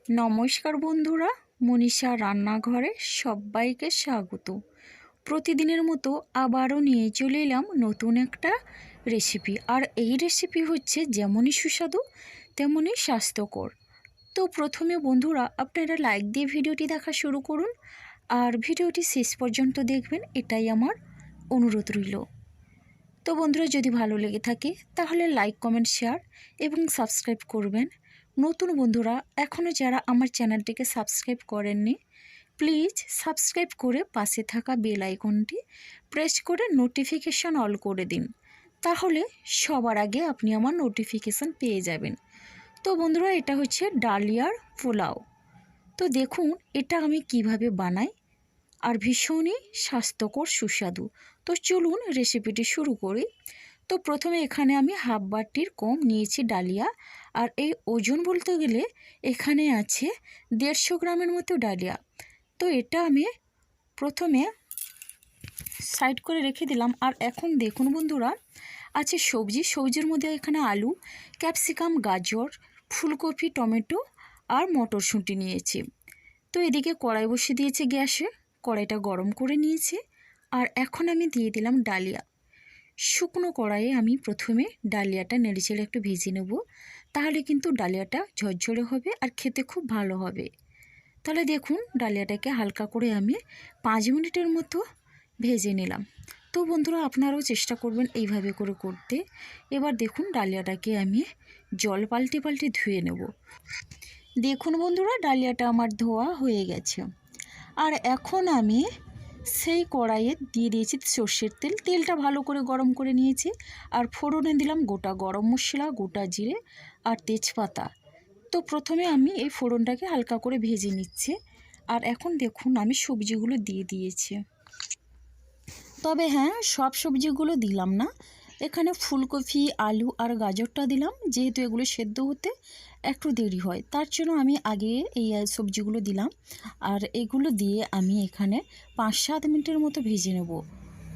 নমস্কার বন্ধুরা, মনীষা রান্নাঘরে সবাইকে স্বাগত। প্রতিদিনের মতো আবারও নিয়ে চলে এলাম নতুন একটা রেসিপি। আর এই রেসিপি হচ্ছে যেমনই সুস্বাদু তেমনই স্বাস্থ্যকর। তো প্রথমে বন্ধুরা আপনারা লাইক দিয়ে ভিডিওটি দেখা শুরু করুন আর ভিডিওটি শেষ পর্যন্ত দেখবেন, এটাই আমার অনুরোধ রইল। তো বন্ধুরা যদি ভালো লেগে থাকে তাহলে লাইক, কমেন্ট, শেয়ার এবং সাবস্ক্রাইব করবেন। নতুন বন্ধুরা এখনও যারা আমার চ্যানেলটিকে সাবস্ক্রাইব করেননি, প্লিজ সাবস্ক্রাইব করে পাশে থাকা বেল আইকনটি প্রেস করে নোটিফিকেশান অল করে দিন, তাহলে সবার আগে আপনি আমার নোটিফিকেশান পেয়ে যাবেন। তো বন্ধুরা এটা হচ্ছে ডালিয়ার পোলাও। তো দেখুন এটা আমি কিভাবে বানাই, আর ভীষণই স্বাস্থ্যকর সুস্বাদু। তো চলুন রেসিপিটি শুরু করি। তো প্রথমে এখানে আমি হাফ বাটির কম নিয়েছি ডালিয়া, আর এই ওজন বলতে গেলে এখানে আছে 150 গ্রামের মতো ডালিয়া। তো এটা আমি প্রথমে সাইড করে রেখে দিলাম। আর এখন দেখুন বন্ধুরা আছে সবজির মধ্যে এখানে আলু, ক্যাপসিকাম, গাজর, ফুলকপি, টমেটো আর মটরশুঁটি নিয়েছি। তো এদিকে কড়াই বসিয়ে দিয়েছি গ্যাসে, কড়াইটা গরম করে নিয়েছি। আর এখন আমি দিয়ে দিলাম ডালিয়া। শুকনো কড়াইয়ে আমি প্রথমে ডালিয়াটা নেড়েচেড়ে একটু ভেজে নেব, তাহলে কিন্তু ডালিয়াটা ঝরঝরে হবে আর খেতে খুব ভালো হবে। তাহলে দেখুন ডালিয়াটাকে হালকা করে আমি 5 মিনিটের মতো ভেজে নিলাম। তো বন্ধুরা আপনারাও চেষ্টা করবেন এইভাবে করে করতে। এবার দেখুন ডালিয়াটাকে আমি জল পাল্টে পাল্টে ধুয়ে নেব। দেখুন বন্ধুরা ডালিয়াটা আমার ধোয়া হয়ে গেছে। আর এখন আমি সেই কড়াইয়ে দিয়ে দিয়েছি সর্ষের তেল। তেলটা ভালো করে গরম করে নিয়েছি। আর ফোড়নে দিলাম গোটা গরম মশলা, গোটা জিরে আর তেজপাতা। তো প্রথমে আমি এই ফোড়নটাকে হালকা করে ভেজে নিচ্ছি। আর এখন দেখুন আমি সবজিগুলো দিয়ে দিয়েছি। তবে হ্যাঁ, সব সবজিগুলো দিলাম না, এখানে ফুলকপি, আলু আর গাজরটা দিলাম, যেহেতু এগুলো সেদ্ধ হতে একটু দেরি হয়, তার জন্য আমি আগে এই সবজিগুলো দিলাম। আর এগুলো দিয়ে আমি এখানে 5-7 মিনিটের মতো ভেজে নেব।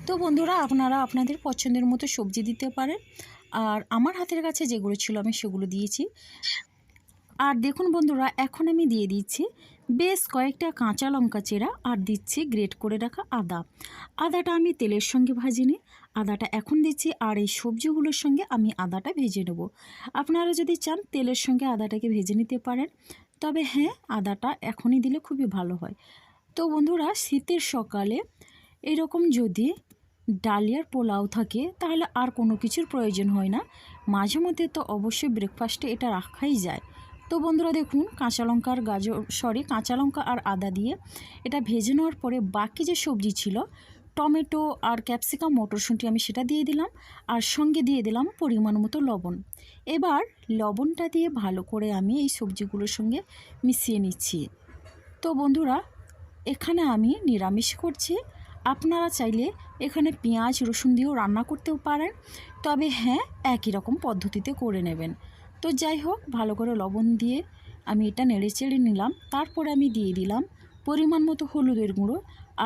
তো বন্ধুরা আপনারা আপনাদের পছন্দের মতো সবজি দিতে পারেন, আর আমার হাতের কাছে যেগুলো ছিল আমি সেগুলো দিয়েছি। আর দেখুন বন্ধুরা এখন আমি দিয়ে দিচ্ছি বেশ কয়েকটা কাঁচা লঙ্কা চেরা, আর দিচ্ছি গ্রেট করে রাখা আদা। আদাটা আমি তেলের সঙ্গে ভাজিনি, আদাটা এখন দিচ্ছি। আর এই সবজিগুলোর সঙ্গে আমি আদাটা ভেজে নেব। আপনারা যদি চান তেলের সঙ্গে আদাটাকে ভেজে নিতে পারেন, তবে হ্যাঁ আদাটা এখনই দিলে খুবই ভালো হয়। তো বন্ধুরা শীতের সকালে এরকম যদি ডালিয়ার পোলাও থাকে তাহলে আর কোনো কিছুর প্রয়োজন হয় না। মাঝে মধ্যে তো অবশ্যই ব্রেকফাস্টে এটা রাখাই যায়। তো বন্ধুরা দেখুন কাঁচা লঙ্কা আর আদা দিয়ে এটা ভেজে নেওয়ার পরে বাকি যে সবজি ছিল টমেটো আর ক্যাপসিকাম, মটরশুঁটি, আমি সেটা দিয়ে দিলাম। আর সঙ্গে দিয়ে দিলাম পরিমাণ মতো লবণ। এবার লবণটা দিয়ে ভালো করে আমি এই সবজিগুলোর সঙ্গে মিশিয়ে নিচ্ছি। তো বন্ধুরা এখানে আমি নিরামিষ করছি, আপনারা চাইলে এখানে পেঁয়াজ রসুন দিয়েও রান্না করতেও পারেন, তবে হ্যাঁ একই রকম পদ্ধতিতে করে নেবেন। তো যাই হোক ভালো করে লবণ দিয়ে আমি এটা নেড়েচেড়ে নিলাম। তারপরে আমি দিয়ে দিলাম পরিমাণ মতো হলুদের গুঁড়ো।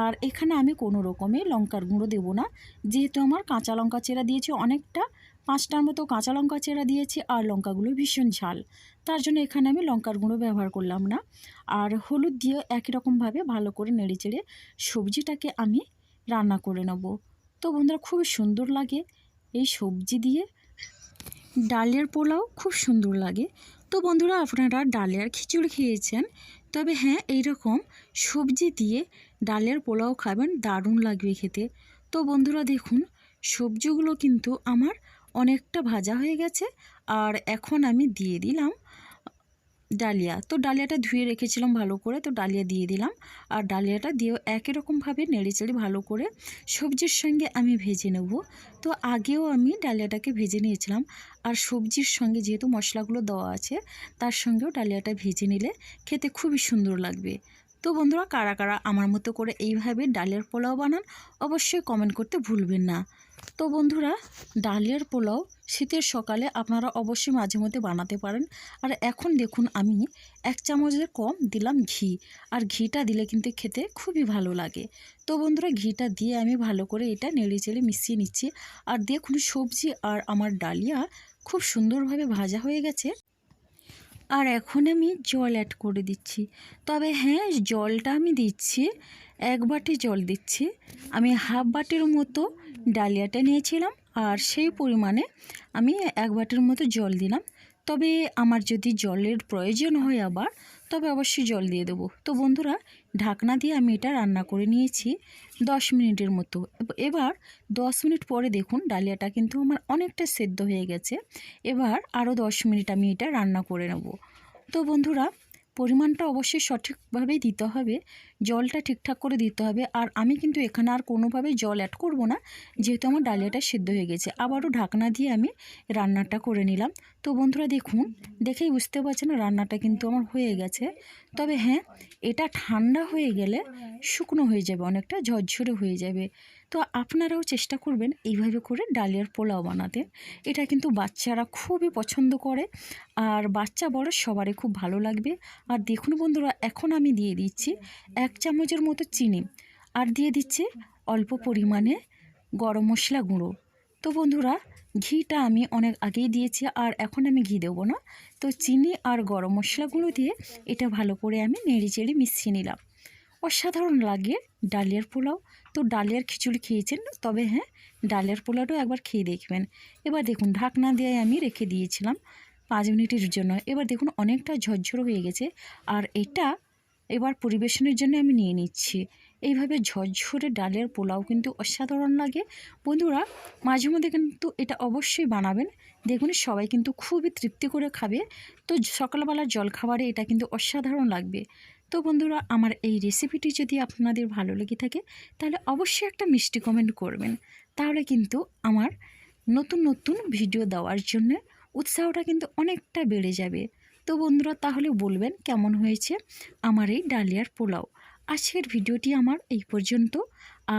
আর এখানে আমি কোনো রকমে লঙ্কার গুঁড়ো দেবো না, যেহেতু আমার কাঁচা লঙ্কা চেরা দিয়েছি অনেকটা, 5টার মতো কাঁচা লঙ্কা চেরা দিয়েছি। আর লঙ্কাগুলো ভীষণ ঝাল, তার জন্য এখানে আমি লঙ্কার গুঁড়ো ব্যবহার করলাম না। আর হলুদ দিয়ে একই রকমভাবে ভালো করে নেড়েচেড়ে সবজিটাকে আমি রান্না করে নেব। তো বন্ধুরা খুব সুন্দর লাগে এই সবজি দিয়ে ডালিয়ার পোলাও, খুব সুন্দর লাগে। তো বন্ধুরা আপনারা ডালিয়ার খিচুড়ি খেয়েছেন, তবে হ্যাঁ এইরকম সবজি দিয়ে ডালিয়ার পোলাও খাবেন, দারুণ লাগবে খেতে। তো বন্ধুরা দেখুন সবজিগুলো কিন্তু আমার অনেকটা ভাজা হয়ে গেছে। আর এখন আমি দিয়ে দিলাম ডালিয়া। তো ডালিয়াটা ধুয়ে রেখেছিলাম ভালো করে, তো ডালিয়া দিয়ে দিলাম। আর ডালিয়াটা দিয়েও একই রকমভাবে নেড়েচেড়ে ভালো করে সবজির সঙ্গে আমি ভেজে নেব। তো আগেও আমি ডালিয়াটাকে ভেজে নিয়েছিলাম, আর সবজির সঙ্গে যেহেতু মশলাগুলো দেওয়া আছে তার সঙ্গেও ডালিয়াটা ভেজে নিলে খেতে খুবই সুন্দর লাগবে। তো বন্ধুরা কারা কারা আমার মতো করে এইভাবে ডালিয়ার পোলাও বানান অবশ্যই কমেন্ট করতে ভুলবেন না। তো বন্ধুরা ডালিয়ার পোলাও শীতের সকালে আপনারা অবশ্যই মাঝে মধ্যে বানাতে পারেন। আর এখন দেখুন আমি 1 চামচের কম দিলাম ঘি, আর ঘিটা দিলে কিন্তু খেতে খুবই ভালো লাগে। তো বন্ধুরা ঘিটা দিয়ে আমি ভালো করে এটা নেড়েচেড়ে মিশিয়ে নিচ্ছি। আর দেখুন সবজি আর আমার ডালিয়া খুব সুন্দরভাবে ভাজা হয়ে গেছে। আর এখন আমি জল অ্যাড করে দিচ্ছি। তবে হ্যাঁ, জলটা আমি দিচ্ছি 1 বাটি জল দিচ্ছি। আমি হাফ বাটির মতো ডালিয়াটা নিয়েছিলাম আর সেই পরিমাণে আমি 1 বাটির মতো জল দিলাম। তবে আমার যদি জলের প্রয়োজন হয় আবার, তবে অবশ্যই জল দিয়ে দেবো। তো বন্ধুরা, ঢাকনা দিয়ে আমি এটা রান্না করে নিয়েছি 10 মিনিটের মতো। এবার 10 মিনিট পরে দেখুন ডালিয়াটা কিন্তু আমার অনেকটা সেদ্ধ হয়ে গেছে। এবার আরও 10 মিনিট আমি এটা রান্না করে নেব। তো বন্ধুরা, পরিমাণটা অবশ্যই সঠিকভাবেই দিতে হবে, জলটা ঠিকঠাক করে দিতে হবে। আর আমি কিন্তু এখানে আর কোনোভাবে জল অ্যাড করব না, যেহেতু আমার ডালিয়াটা সেদ্ধ হয়ে গেছে। আবারও ঢাকনা দিয়ে আমি রান্নাটা করে নিলাম। তো বন্ধুরা দেখুন, দেখেই বুঝতে পারছেন রান্নাটা কিন্তু আমার হয়ে গেছে। তবে হ্যাঁ, এটা ঠান্ডা হয়ে গেলে শুকনো হয়ে যাবে, অনেকটা ঝরঝরে হয়ে যাবে। তো আপনারাও চেষ্টা করবেন এইভাবে করে ডালিয়ার পোলাও বানাতে। এটা কিন্তু বাচ্চারা খুবই পছন্দ করে, আর বাচ্চা বড় সবারই খুব ভালো লাগবে। আর দেখুন বন্ধুরা, এখন আমি দিয়ে দিচ্ছি 1 চামচের মতো চিনি, আর দিয়ে দিচ্ছি অল্প পরিমাণে গরম মশলা গুঁড়ো। তো বন্ধুরা, ঘিটা আমি অনেক আগেই দিয়েছি, আর এখন আমি ঘি দেবো না। তো চিনি আর গরম মশলা গুঁড়ো দিয়ে এটা ভালো করে আমি নেড়ে চেড়ে মিশিয়ে নিলাম। অসাধারণ লাগে ডালিয়ার পোলাও। তো ডালিয়ার খিচুড়ি খেয়েছেন, তবে হ্যাঁ, ডালিয়ার পোলাওটাও একবার খেয়ে দেখবেন। এবার দেখুন, ঢাকনা দিয়ে আমি রেখে দিয়েছিলাম 5 মিনিটের জন্য। এবার দেখুন অনেকটা ঝরঝর হয়ে গেছে, আর এটা এবার পরিবেশনের জন্য আমি নিয়ে নিচ্ছি। এইভাবে ঝরঝরে ডালের পোলাও কিন্তু অসাধারণ লাগে। বন্ধুরা, মাঝে মধ্যে কিন্তু এটা অবশ্যই বানাবেন, দেখুন সবাই কিন্তু খুবই তৃপ্তি করে খাবে। তো সকালবেলার জলখাবারে এটা কিন্তু অসাধারণ লাগবে। তো বন্ধুরা, আমার এই রেসিপিটি যদি আপনাদের ভালো লেগে থাকে, তাহলে অবশ্যই একটা মিষ্টি কমেন্ট করবেন। তাহলে কিন্তু আমার নতুন নতুন ভিডিও দেওয়ার জন্য উৎসাহটা কিন্তু অনেকটা বেড়ে যাবে। তো বন্ধুরা, তাহলে বলবেন কেমন হয়েছে আমার এই ডালিয়ার পোলাও। আজকের ভিডিওটি আমার এই পর্যন্ত,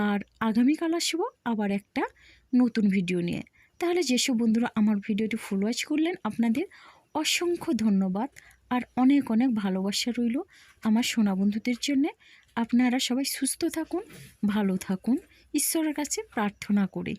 আর আগামীকাল আসবো আবার একটা নতুন ভিডিও নিয়ে। তাহলে যেসব বন্ধুরা আমার ভিডিওটি ফুল ওয়াচ করলেন, আপনাদের অসংখ্য ধন্যবাদ, আর অনেক অনেক ভালোবাসা রইল আমার সোনা বন্ধুদের জন্যে। আপনারা সবাই সুস্থ থাকুন, ভালো থাকুন, ঈশ্বরের কাছে প্রার্থনা করি।